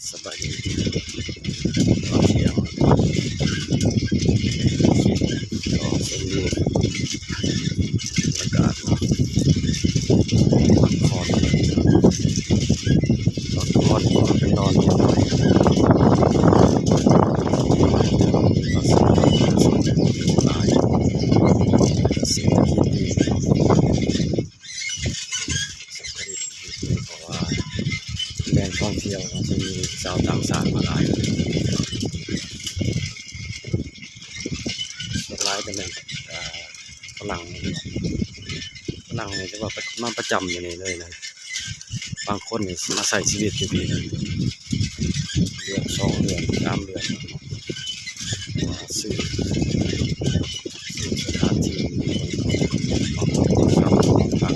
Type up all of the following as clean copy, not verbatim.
สบายดีตอนเที่ยงก็สมดูอากาศพักผ่อนพักผ่อนก็ไปนอนกันหน่อยก็สบายสบายเศรษฐกิจดีเศรษฐกิจดีเพราะว่าแหล่งท่องเที่ยวจะมีชาวต่างชาติมาหลายส่วนหลายจะเป็นฝรั่งนี่จะว่ามาประจำอยู่นี่เลยนะบางคนนี่มาใส่ชีวิตอยู่ดีนะเดือน2 เดือน3 เดือนมาซื้อสถานที่บางคนก็ขับพัก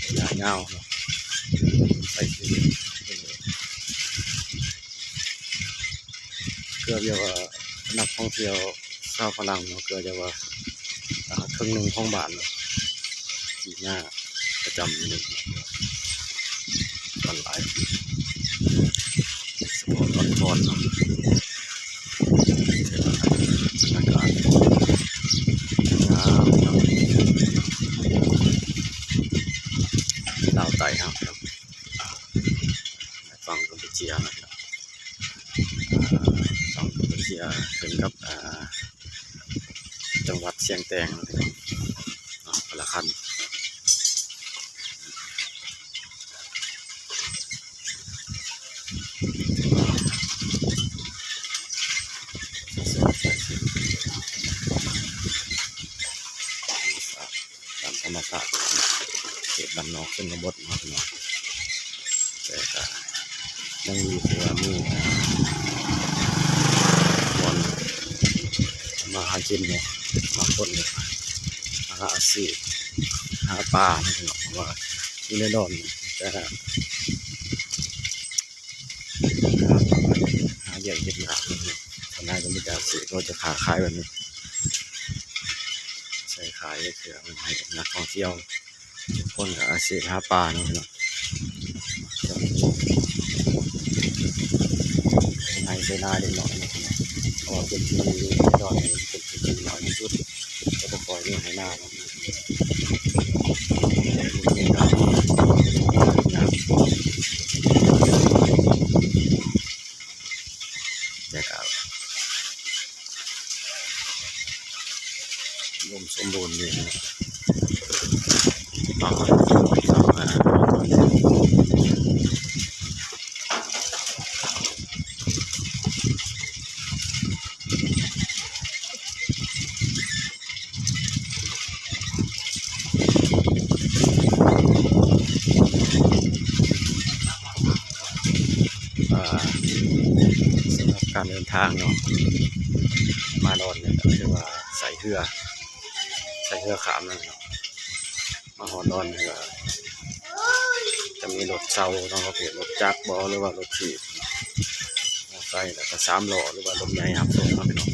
ระยะยาวเนาะใส่ชีวิตเกือบจะว่านักท่องเที่ยวชาวฝรั่งเนาะเกือบจะว่าครึ่งหนึ่งของบ้านเนาะที่หน้าประจำอยู่นี่ตอนหลายสปอร์ตร้อนๆเนาะอากาศงามดาวไต่ครับฝั่งกัมพูชีนะครับฝั่งกัมพูชีเป็นกับจังหวัดเชียงแตงนะครับพละคันตามธรรมชาติเขตบ้านนอกชนบทนะครับแต่ก็ยังมีที่ว่ามีคนมาหากินเนี่ยมาคนเนี่ยหาอาชีพหาปลานะครับเพราะว่าอยู่ในดอนแต่หาใหญ่เย็นหนาเนี่ยทนายก็ไม่ได้สิก็จะขาขายแบบนี้ใช้ขายเถื่อมันให้นักท่องเที่ยวทุกคนกับอาชีพหาปลาเนาะในเซนาเด็กน้อยนะครับเพราะว่าเป็นที่อยู่ในดอนเนี่ยเป็นที่น้อยที่สุดก็ต้องปล่อยเรื่องให้หน้าเนาะรวมสมบูรณ์เลยนะต่อสำหรับการเดินทางเนาะมาดอนเนี่ยก็คือว่าใส่เรือขามนั่นเนาะมาหอดอนเนี่ยก็จะมีรถเช่าเนาะเขาเรียกรถจักรบอหรือว่ารถถีบมอไซค์แล้วก็3 ล้อหรือว่ารถใหญ่ครับส่งมาไปเนาะ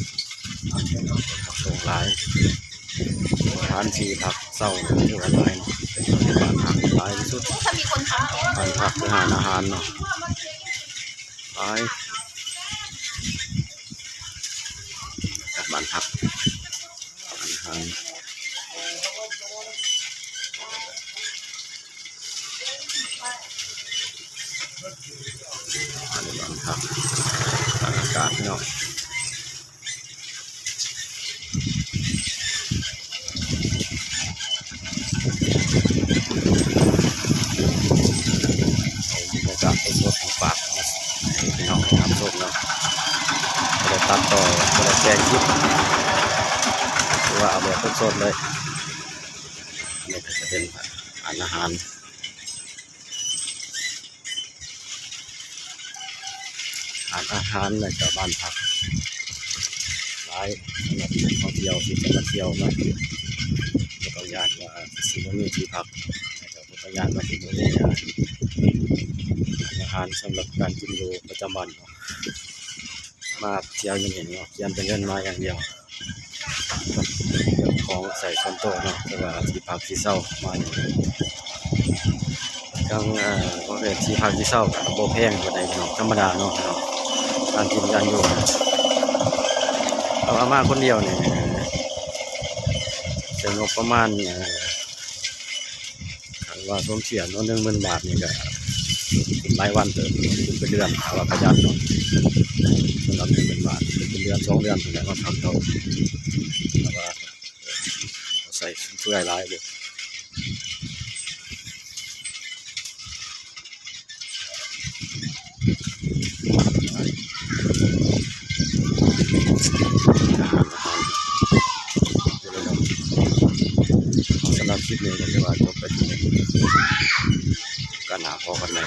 ขับส่งหลายสถานที่พักเช่าที่ว่าหลายเนาะเป็นบ้านพักหลายที่สุดบ้านพักอาหารเนาะหลายจากบ้านพักอาหารอันนี้บ้านพักอากาศเนาะบรรยากาศสดๆของปากพี่น้องครับสดเนาะก็เลยตัดต่อก็เลยแจ้งคลิปหรือว่าเอาแบบสดๆเลยนี่ก็จะเป็นอาหารในกับบ้านพักหลายสำหรับนักท่องเที่ยวที่จะมาเที่ยวมาแล้วก็ญาติว่าสิบมีที่พักนะครับก็ญาติมาที่นี่อาหารสำหรับการกินอยู่ประจำวันมาเที่ยวอย่างนี้เนาะเที่ยวเป็นเงินมาอย่างเดียวของใส่ช้อนโต๊ะเนาะแต่ว่าที่พักที่เช่ามา ทั้งบริเวณที่พักที่เช่ากับโบแพงกว่าใดเนาะธรรมดาเนาะเนาะการกินการอยู่เอามาคนเดียวเนี่ยจะงบประมาณคันว่าสมเสียเนาะ10,000 บาทนี่ก็รายวันเติมเป็นเดือนถ้าว่าประหยัดเนาะสำหรับ10,000 บาทเป็นเดือน2 เดือนถึงได้มาทำเขาแต่ว่าใส่เพื่อหลายเลยสำหรับคลิปนี้ก็จะว่าจบไปที่นี่ก็หนาพอกันเลย